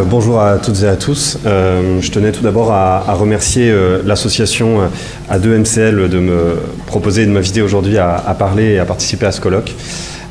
Bonjour à toutes et à tous. Je tenais tout d'abord à remercier l'association A2MCL de me proposer et de m'inviter aujourd'hui à parler et à participer à ce colloque.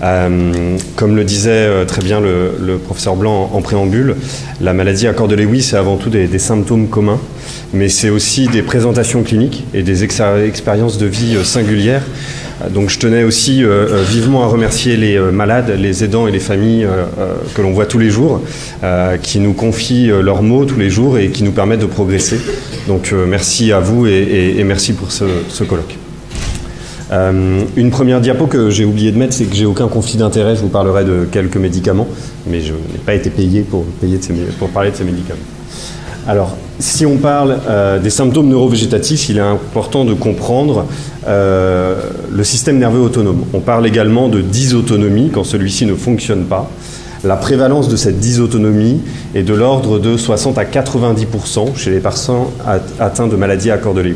Comme le disait très bien le professeur Blanc en préambule, la maladie à corps de Lewy, c'est avant tout des symptômes communs, mais c'est aussi des présentations cliniques et des expériences de vie singulières. Donc je tenais aussi vivement à remercier les malades, les aidants et les familles que l'on voit tous les jours, qui nous confient leurs maux tous les jours et qui nous permettent de progresser. Donc merci à vous et merci pour ce colloque. Une première diapo que j'ai oublié de mettre, c'est que j'ai aucun conflit d'intérêt. Je vous parlerai de quelques médicaments, mais je n'ai pas été payé pour parler de ces médicaments. Alors, si on parle des symptômes neurovégétatifs, il est important de comprendre le système nerveux autonome. On parle également de dysautonomie quand celui-ci ne fonctionne pas. La prévalence de cette dysautonomie est de l'ordre de 60 à 90% chez les patients atteints de maladies à corps de Lewy.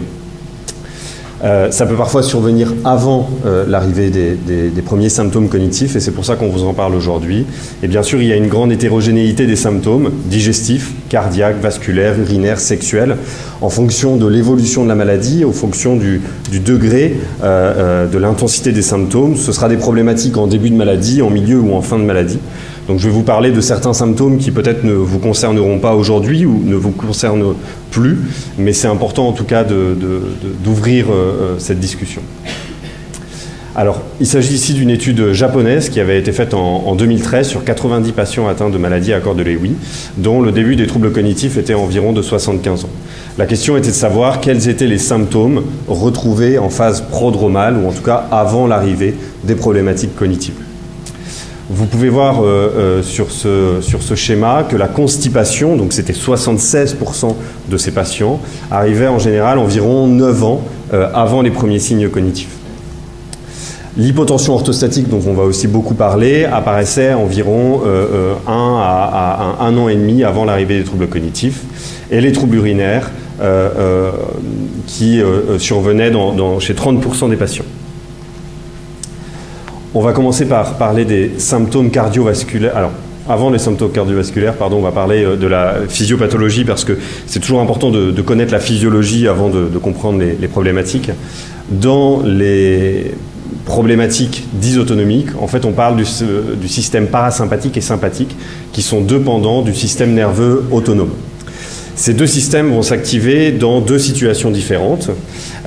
Ça peut parfois survenir avant l'arrivée des premiers symptômes cognitifs et c'est pour ça qu'on vous en parle aujourd'hui. Et bien sûr, il y a une grande hétérogénéité des symptômes digestifs, cardiaques, vasculaires, urinaires, sexuels, en fonction de l'évolution de la maladie, en fonction du degré de l'intensité des symptômes. Ce sera des problématiques en début de maladie, en milieu ou en fin de maladie. Donc je vais vous parler de certains symptômes qui peut-être ne vous concerneront pas aujourd'hui ou ne vous concernent plus, mais c'est important en tout cas d'ouvrir cette discussion. Alors, il s'agit ici d'une étude japonaise qui avait été faite en 2013 sur 90 patients atteints de maladies à corps de Lewy, dont le début des troubles cognitifs était environ de 75 ans. La question était de savoir quels étaient les symptômes retrouvés en phase prodromale, ou en tout cas avant l'arrivée des problématiques cognitives. Vous pouvez voir sur ce schéma que la constipation, donc c'était 76% de ces patients, arrivait en général environ 9 ans avant les premiers signes cognitifs. L'hypotension orthostatique, dont on va aussi beaucoup parler, apparaissait environ 1 à 1 an et demi avant l'arrivée des troubles cognitifs, et les troubles urinaires qui survenaient chez 30% des patients. On va commencer par parler des symptômes cardiovasculaires. Alors, avant les symptômes cardiovasculaires, pardon, on va parler de la physiopathologie parce que c'est toujours important de connaître la physiologie avant de comprendre les problématiques. Dans les problématiques dysautonomiques, en fait, on parle du système parasympathique et sympathique qui sont deux pendants du système nerveux autonome. Ces deux systèmes vont s'activer dans deux situations différentes.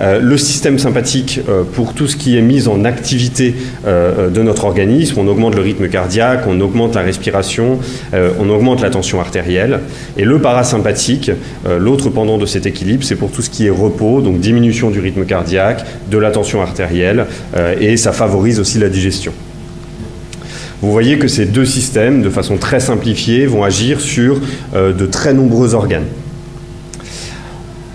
Le système sympathique, pour tout ce qui est mis en activité de notre organisme, on augmente le rythme cardiaque, on augmente la respiration, on augmente la tension artérielle. Et le parasympathique, l'autre pendant de cet équilibre, c'est pour tout ce qui est repos, donc diminution du rythme cardiaque, de la tension artérielle, et ça favorise aussi la digestion. Vous voyez que ces deux systèmes, de façon très simplifiée, vont agir sur de très nombreux organes.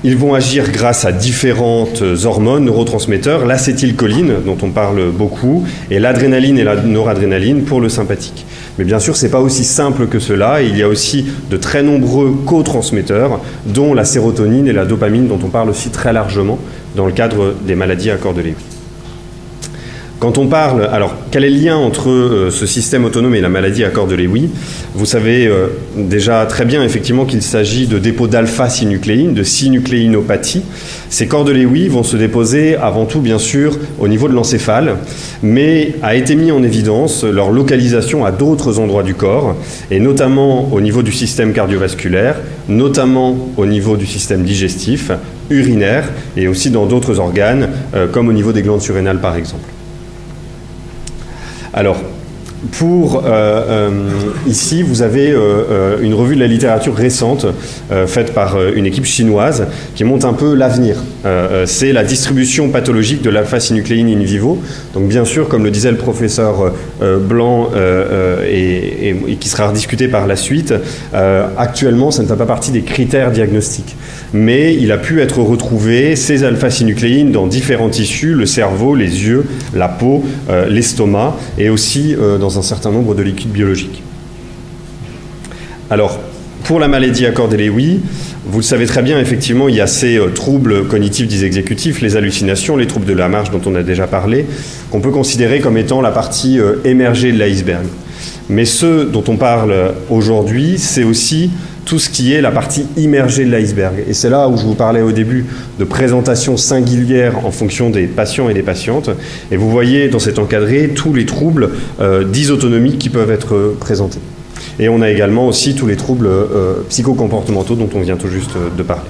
Ils vont agir grâce à différentes hormones, neurotransmetteurs, l'acétylcholine, dont on parle beaucoup, et l'adrénaline et la noradrénaline pour le sympathique. Mais bien sûr, ce n'est pas aussi simple que cela. Il y a aussi de très nombreux cotransmetteurs, dont la sérotonine et la dopamine, dont on parle aussi très largement dans le cadre des maladies à corps de Lewy. Quand on parle, alors quel est le lien entre ce système autonome et la maladie à corps de Lewy? Vous savez déjà très bien effectivement qu'il s'agit de dépôts d'alpha-synucléine, de synucléinopathie. Ces corps de Lewy vont se déposer avant tout bien sûr au niveau de l'encéphale, mais a été mis en évidence leur localisation à d'autres endroits du corps, et notamment au niveau du système cardiovasculaire, notamment au niveau du système digestif, urinaire, et aussi dans d'autres organes, comme au niveau des glandes surrénales par exemple. Alors, ici, vous avez une revue de la littérature récente faite par une équipe chinoise qui montre un peu l'avenir. C'est la distribution pathologique de l'alpha-synucléine in vivo. Donc bien sûr, comme le disait le professeur Blanc et qui sera rediscuté par la suite, actuellement, ça ne fait pas partie des critères diagnostiques. Mais il a pu être retrouvé, ces alpha-synucléines, dans différents tissus, le cerveau, les yeux, la peau, l'estomac, et aussi dans un certain nombre de liquides biologiques. Alors, Pour la maladie Accordet-Lewy, vous le savez très bien, effectivement, il y a ces troubles cognitifs dits exécutifs, les hallucinations, les troubles de la marche dont on a déjà parlé, qu'on peut considérer comme étant la partie émergée de l'iceberg. Mais ce dont on parle aujourd'hui, c'est aussi tout ce qui est la partie immergée de l'iceberg. Et c'est là où je vous parlais au début de présentation singulière en fonction des patients et des patientes. Et vous voyez dans cet encadré tous les troubles dysautonomiques qui peuvent être présentés. Et on a également aussi tous les troubles psychocomportementaux dont on vient tout juste de parler.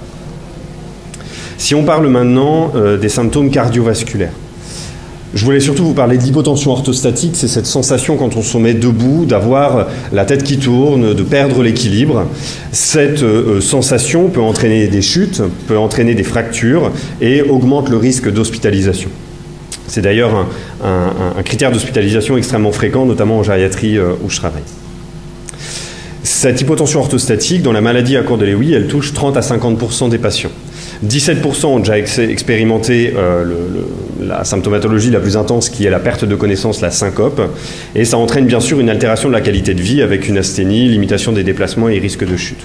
Si on parle maintenant des symptômes cardiovasculaires, je voulais surtout vous parler de l'hypotension orthostatique. C'est cette sensation quand on se met debout d'avoir la tête qui tourne, de perdre l'équilibre. Cette sensation peut entraîner des chutes, peut entraîner des fractures et augmente le risque d'hospitalisation. C'est d'ailleurs un critère d'hospitalisation extrêmement fréquent, notamment en gériatrie où je travaille. Cette hypotension orthostatique, dans la maladie Accordet-Lewy, elle touche 30 à 50% des patients. 17% ont déjà expérimenté la symptomatologie la plus intense qui est la perte de connaissance, la syncope, et ça entraîne bien sûr une altération de la qualité de vie avec une asthénie, limitation des déplacements et risque de chute.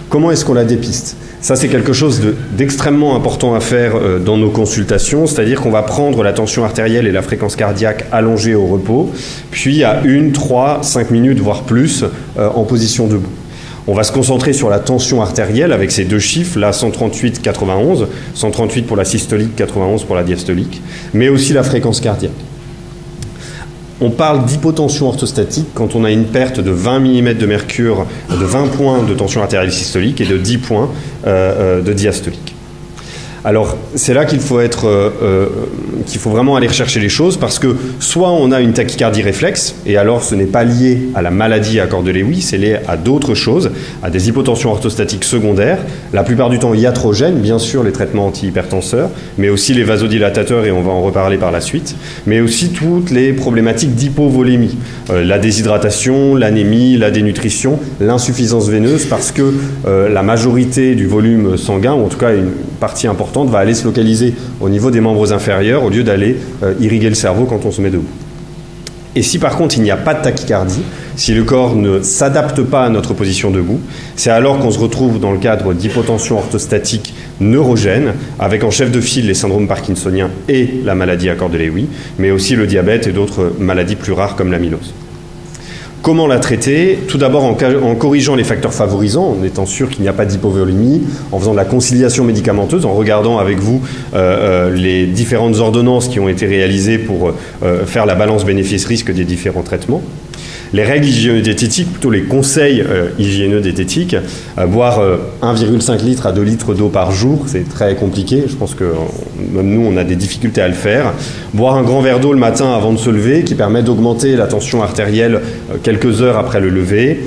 Comment est-ce qu'on la dépiste? Ça, c'est quelque chose d'extrêmement important à faire dans nos consultations, c'est-à-dire qu'on va prendre la tension artérielle et la fréquence cardiaque allongée au repos, puis à 1, 3, 5 minutes, voire plus, en position debout. On va se concentrer sur la tension artérielle avec ces deux chiffres, là 138, 91, 138 pour la systolique, 91 pour la diastolique, mais aussi la fréquence cardiaque. On parle d'hypotension orthostatique quand on a une perte de 20 mm de mercure, de 20 points de tension artérielle systolique et de 10 points de diastolique. Alors, c'est là qu'il faut vraiment aller rechercher les choses parce que soit on a une tachycardie réflexe, et alors ce n'est pas lié à la maladie Accordet-Lewy, c'est lié à d'autres choses, à des hypotensions orthostatiques secondaires, la plupart du temps iatrogènes, bien sûr les traitements antihypertenseurs, mais aussi les vasodilatateurs, et on va en reparler par la suite, mais aussi toutes les problématiques d'hypovolémie, la déshydratation, l'anémie, la dénutrition, l'insuffisance veineuse, parce que la majorité du volume sanguin, ou en tout cas une partie importante, va aller se localiser au niveau des membres inférieurs au lieu d'aller irriguer le cerveau quand on se met debout. Et si par contre il n'y a pas de tachycardie, si le corps ne s'adapte pas à notre position debout, c'est alors qu'on se retrouve dans le cadre d'hypotension orthostatique neurogène, avec en chef de file les syndromes parkinsoniens et la maladie Accordet-Lewy, mais aussi le diabète et d'autres maladies plus rares comme l'amylose. Comment la traiter? Tout d'abord en corrigeant les facteurs favorisants, en étant sûr qu'il n'y a pas d'hypovolémie, en faisant de la conciliation médicamenteuse, en regardant avec vous les différentes ordonnances qui ont été réalisées pour faire la balance bénéfice-risque des différents traitements. Les règles hygiéno-diététiques, plutôt les conseils hygiéno-diététiques, boire 1,5 litre à 2 litres d'eau par jour, c'est très compliqué, je pense que même nous on a des difficultés à le faire. Boire un grand verre d'eau le matin avant de se lever, qui permet d'augmenter la tension artérielle quelques heures après le lever,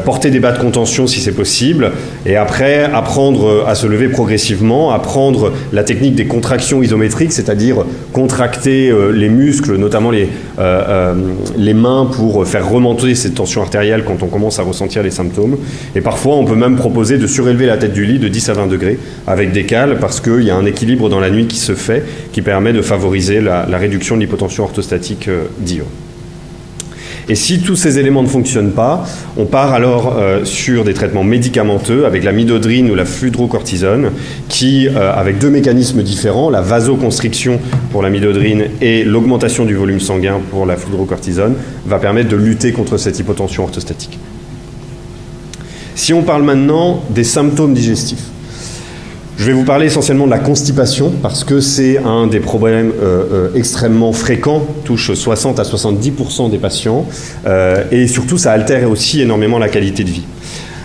porter des bas de contention si c'est possible, et après apprendre à se lever progressivement, apprendre la technique des contractions isométriques, c'est-à-dire contracter les muscles, notamment les mains pour faire remonter cette tension artérielle quand on commence à ressentir les symptômes. Et parfois, on peut même proposer de surélever la tête du lit de 10 à 20 degrés avec des cales parce qu'il y a un équilibre dans la nuit qui se fait, qui permet de favoriser la réduction de l'hypotension orthostatique d'IO. Et si tous ces éléments ne fonctionnent pas, on part alors sur des traitements médicamenteux avec la midodrine ou la fludrocortisone qui, avec deux mécanismes différents, la vasoconstriction pour la midodrine et l'augmentation du volume sanguin pour la fludrocortisone, va permettre de lutter contre cette hypotension orthostatique. Si on parle maintenant des symptômes digestifs, je vais vous parler essentiellement de la constipation parce que c'est un des problèmes extrêmement fréquents, touche 60 à 70% des patients et surtout ça altère aussi énormément la qualité de vie.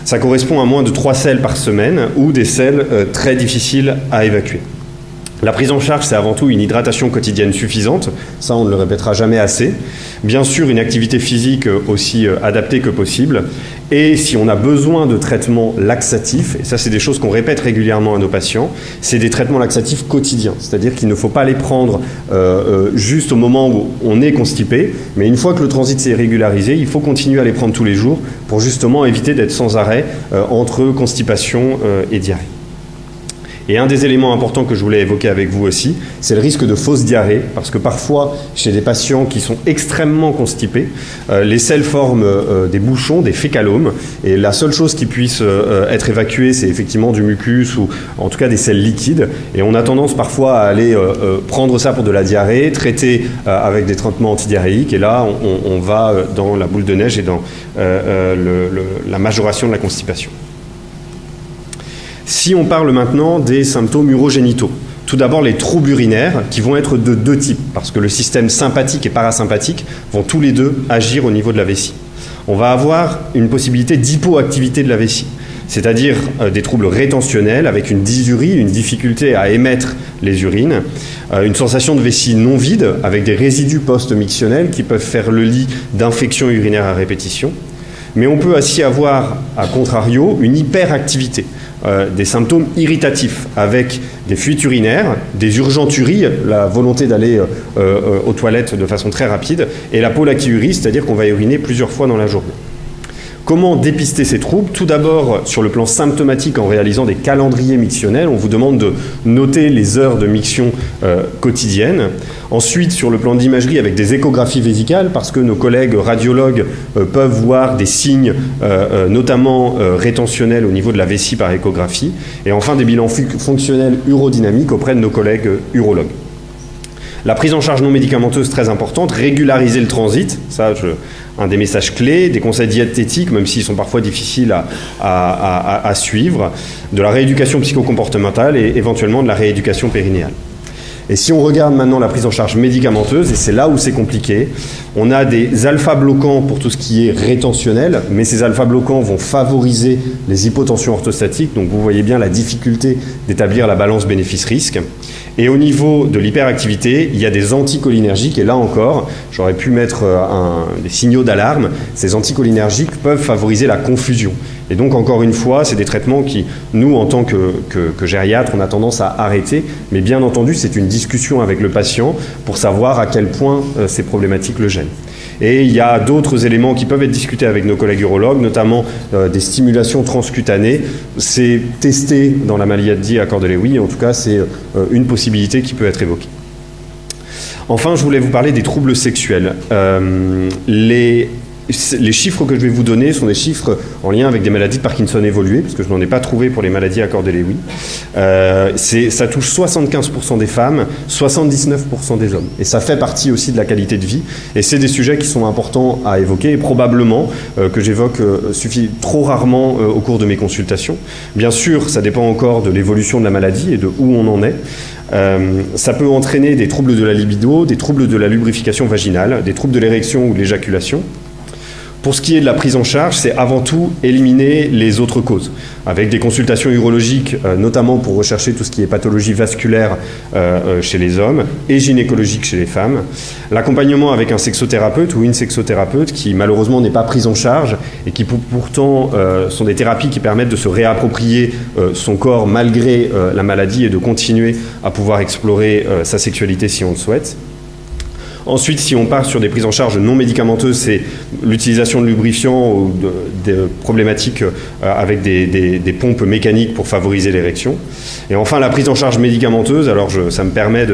Ça correspond à moins de 3 selles par semaine ou des selles très difficiles à évacuer. La prise en charge, c'est avant tout une hydratation quotidienne suffisante, ça on ne le répétera jamais assez. Bien sûr, une activité physique aussi adaptée que possible. Et si on a besoin de traitements laxatifs, et ça c'est des choses qu'on répète régulièrement à nos patients, c'est des traitements laxatifs quotidiens. C'est-à-dire qu'il ne faut pas les prendre juste au moment où on est constipé, mais une fois que le transit s'est régularisé, il faut continuer à les prendre tous les jours pour justement éviter d'être sans arrêt entre constipation et diarrhée. Et un des éléments importants que je voulais évoquer avec vous aussi, c'est le risque de fausse diarrhée, parce que parfois, chez des patients qui sont extrêmement constipés, les selles forment des bouchons, des fécalomes, et la seule chose qui puisse être évacuée, c'est effectivement du mucus ou en tout cas des selles liquides. Et on a tendance parfois à aller prendre ça pour de la diarrhée, traiter avec des traitements antidiarrhéiques, et là, on va dans la boule de neige et dans la majoration de la constipation. Si on parle maintenant des symptômes urogénitaux, tout d'abord les troubles urinaires qui vont être de deux types, parce que le système sympathique et parasympathique vont tous les deux agir au niveau de la vessie. On va avoir une possibilité d'hypoactivité de la vessie, c'est-à-dire des troubles rétentionnels avec une dysurie, une difficulté à émettre les urines, une sensation de vessie non vide avec des résidus post-mictionnels qui peuvent faire le lit d'infections urinaires à répétition. Mais on peut aussi avoir, à contrario, une hyperactivité, des symptômes irritatifs avec des fuites urinaires, des urgenturies, la volonté d'aller aux toilettes de façon très rapide, et la polakiurie, c'est-à-dire qu'on va uriner plusieurs fois dans la journée. Comment dépister ces troubles? Tout d'abord, sur le plan symptomatique, en réalisant des calendriers mictionnels. On vous demande de noter les heures de miction quotidiennes. Ensuite, sur le plan d'imagerie, avec des échographies vésicales, parce que nos collègues radiologues peuvent voir des signes, notamment rétentionnels au niveau de la vessie par échographie. Et enfin, des bilans fonctionnels urodynamiques auprès de nos collègues urologues. La prise en charge non médicamenteuse très importante, régulariser le transit, ça, un des messages clés, des conseils diététiques, même s'ils sont parfois difficiles à suivre, de la rééducation psychocomportementale et éventuellement de la rééducation périnéale. Et si on regarde maintenant la prise en charge médicamenteuse, et c'est là où c'est compliqué, on a des alpha-bloquants pour tout ce qui est rétentionnel, mais ces alpha-bloquants vont favoriser les hypotensions orthostatiques, donc vous voyez bien la difficulté d'établir la balance bénéfice-risque. Et au niveau de l'hyperactivité, il y a des anticholinergiques, et là encore, j'aurais pu mettre des signaux d'alarme, ces anticholinergiques peuvent favoriser la confusion. Et donc, encore une fois, c'est des traitements qui, nous, en tant que gériatres, on a tendance à arrêter. Mais bien entendu, c'est une discussion avec le patient pour savoir à quel point ces problématiques le gênent. Et il y a d'autres éléments qui peuvent être discutés avec nos collègues urologues, notamment des stimulations transcutanées. C'est testé dans la maladie à Cordelewi, en tout cas, c'est une possibilité qui peut être évoquée. Enfin, je voulais vous parler des troubles sexuels. Les chiffres que je vais vous donner sont des chiffres en lien avec des maladies de Parkinson évoluées, parce que je n'en ai pas trouvé pour les maladies à Cordelewi. Ça touche 75% des femmes, 79% des hommes. Et ça fait partie aussi de la qualité de vie. Et c'est des sujets qui sont importants à évoquer, et probablement que j'évoque trop rarement au cours de mes consultations. Bien sûr, ça dépend encore de l'évolution de la maladie et de où on en est. Ça peut entraîner des troubles de la libido, des troubles de la lubrification vaginale, des troubles de l'érection ou de l'éjaculation. Pour ce qui est de la prise en charge, c'est avant tout éliminer les autres causes, avec des consultations urologiques, notamment pour rechercher tout ce qui est pathologie vasculaire chez les hommes et gynécologique chez les femmes. L'accompagnement avec un sexothérapeute ou une sexothérapeute qui malheureusement n'est pas prise en charge et qui pourtant sont des thérapies qui permettent de se réapproprier son corps malgré la maladie et de continuer à pouvoir explorer sa sexualité si on le souhaite. Ensuite, si on part sur des prises en charge non médicamenteuses, c'est l'utilisation de lubrifiants ou de problématiques avec des pompes mécaniques pour favoriser l'érection. Et enfin, la prise en charge médicamenteuse, alors ça me permet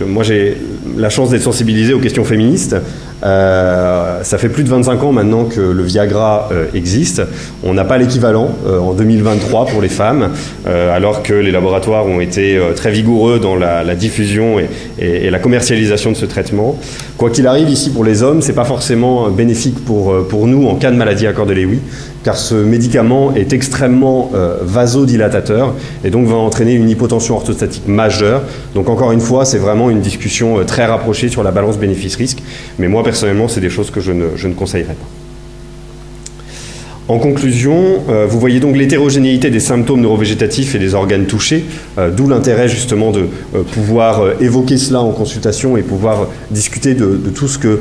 moi j'ai la chance d'être sensibilisé aux questions féministes. Ça fait plus de 25 ans maintenant que le Viagra existe. On n'a pas l'équivalent en 2023 pour les femmes, alors que les laboratoires ont été très vigoureux dans la diffusion et la commercialisation de ce traitement. Quoi qu'il arrive, ici pour les hommes, c'est pas forcément bénéfique pour nous en cas de maladie à Cordelewi, car ce médicament est extrêmement vasodilatateur et donc va entraîner une hypotension orthostatique majeure. Donc encore une fois, c'est vraiment une discussion très rapprochée sur la balance bénéfice-risque. Mais moi, personnellement, c'est des choses que je ne conseillerais pas. En conclusion, vous voyez donc l'hétérogénéité des symptômes neurovégétatifs et des organes touchés, d'où l'intérêt justement de pouvoir évoquer cela en consultation et pouvoir discuter de tout ce que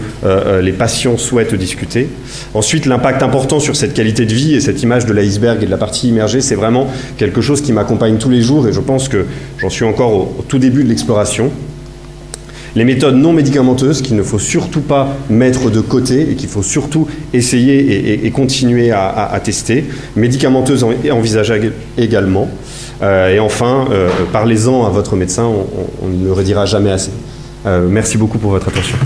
les patients souhaitent discuter. Ensuite, l'impact important sur cette qualité de vie et cette image de l'iceberg et de la partie immergée, c'est vraiment quelque chose qui m'accompagne tous les jours et je pense que j'en suis encore au tout début de l'exploration. Les méthodes non médicamenteuses qu'il ne faut surtout pas mettre de côté et qu'il faut surtout essayer et continuer à tester. Médicamenteuses envisageables également. Et enfin, parlez-en à votre médecin, on ne le redira jamais assez. Merci beaucoup pour votre attention.